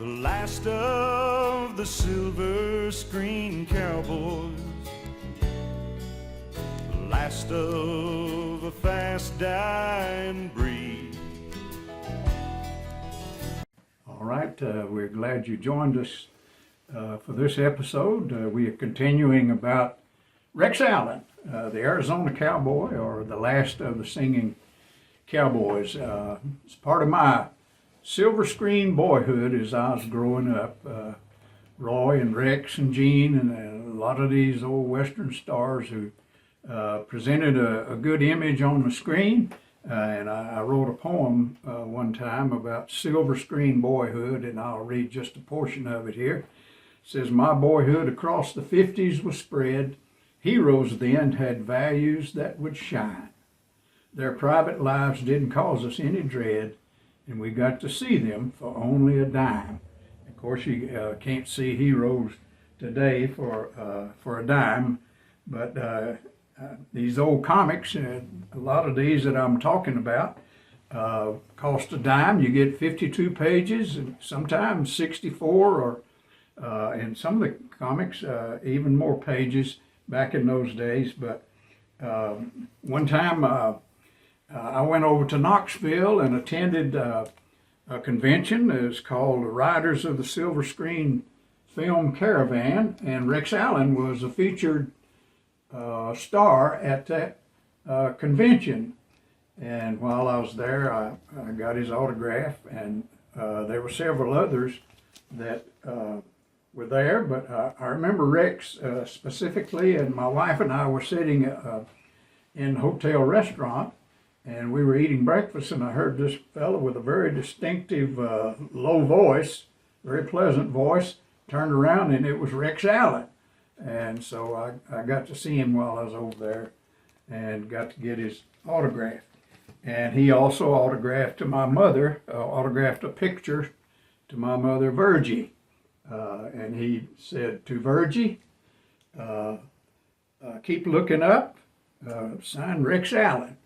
The last of the silver screen cowboys, the last of a fast dying breed. All right, we're glad you joined us for this episode. We are continuing about Rex Allen, the Arizona Cowboy, or the last of the singing cowboys. It's part of my silver screen boyhood as I was growing up. Roy and Rex and Gene and a lot of these old Western stars who presented a good image on the screen. And I wrote a poem one time about silver screen boyhood, and I'll read just a portion of it here. It says, "My boyhood across the 50s was spread. Heroes then had values that would shine. Their private lives didn't cause us any dread, and we got to see them for only a dime." Of course, you can't see heroes today for a dime, but these old comics, a lot of these that I'm talking about, cost a dime. You get 52 pages, and sometimes 64, or in some of the comics, even more pages back in those days. But one time I went over to Knoxville and attended a convention. It's called the Riders of the Silver Screen Film Caravan, and Rex Allen was a featured star at that convention. And while I was there, I got his autograph, and there were several others that were there, but I remember Rex specifically, and my wife and I were sitting in a hotel restaurant, and we were eating breakfast, and I heard this fellow with a very distinctive low voice, very pleasant voice, turned around, and it was Rex Allen. And so I got to see him while I was over there and got to get his autograph. And he also autographed to my mother, autographed a picture to my mother, Virgie. And he said, "To Virgie, keep looking up, signed Rex Allen."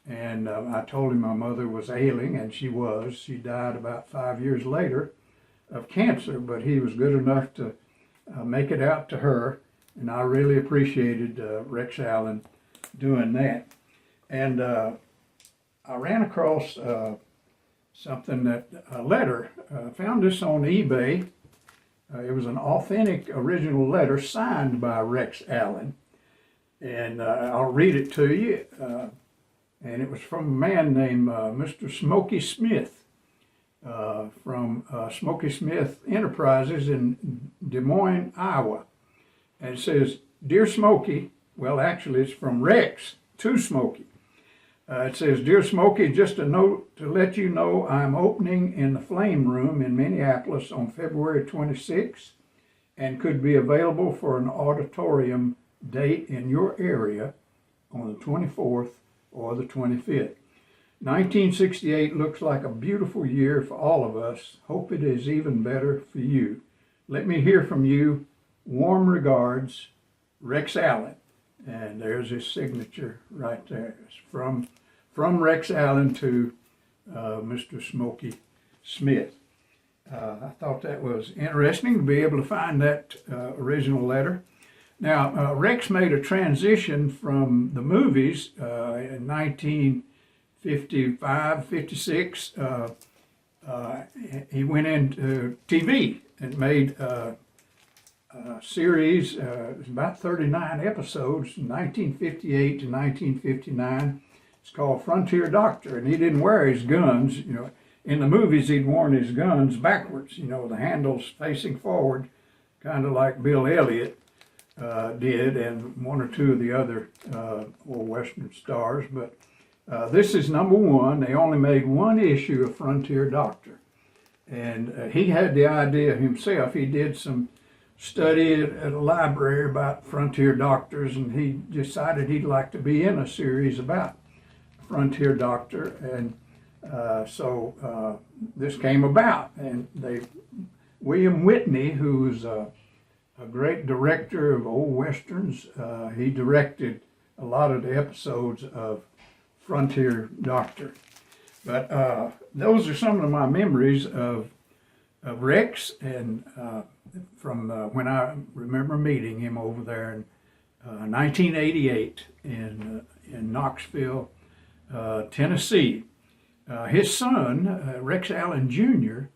And I told him my mother was ailing, and she was. She died about 5 years later of cancer, but he was good enough to make it out to her, and I really appreciated Rex Allen doing that. And I ran across something a letter. I found this on eBay. It was an authentic original letter signed by Rex Allen, and I'll read it to you. And it was from a man named Mr. Smokey Smith, from Smokey Smith Enterprises in Des Moines, Iowa. And it says, "Dear Smokey," well, actually it's from Rex to Smokey. It says, "Dear Smokey, just a note to let you know I'm opening in the Flame Room in Minneapolis on February 26th and could be available for an auditorium date in your area on the 24th or the 25th. 1968 looks like a beautiful year for all of us. Hope it is even better for you. Let me hear from you. Warm regards, Rex Allen." And there's his signature right there. It's from Rex Allen to Mr. Smokey Smith. I thought that was interesting to be able to find that original letter. Now, Rex made a transition from the movies in 1955, 56. He went into TV and made a series, it was about 39 episodes, 1958 to 1959. It's called Frontier Doctor, and he didn't wear his guns. You know, in the movies he'd worn his guns backwards, you know, the handles facing forward, kind of like Bill Elliott did, and one or two of the other old Western stars. But this is number one. They only made one issue of Frontier Doctor, and he had the idea himself. He did some study at a library about frontier doctors, and he decided he'd like to be in a series about Frontier Doctor, and so this came about. And William Whitney, who's a great director of old westerns, he directed a lot of the episodes of Frontier Doctor. But those are some of my memories of of Rex, and from when I remember meeting him over there in 1988 in Knoxville, Tennessee. His son, Rex Allen Jr.,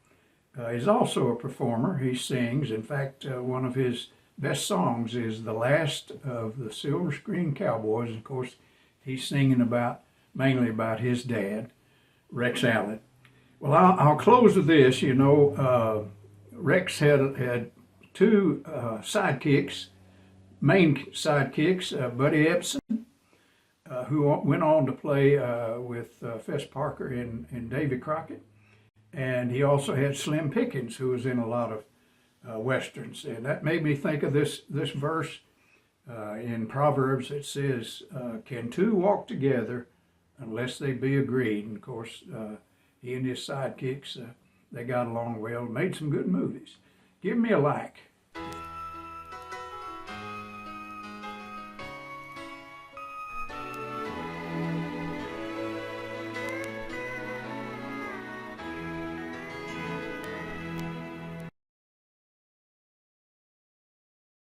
is also a performer. He sings. In fact, one of his best songs is "The Last of the Silver Screen Cowboys." Of course, he's singing mainly about his dad, Rex Allen. Well, I'll close with this. You know, Rex had two sidekicks, main sidekicks, Buddy Epson, who went on to play with Fess Parker and Davy Crockett. And he also had Slim Pickens, who was in a lot of Westerns. And that made me think of this verse in Proverbs that says, can two walk together unless they be agreed? And of course, he and his sidekicks, they got along well, made some good movies. Give me a like.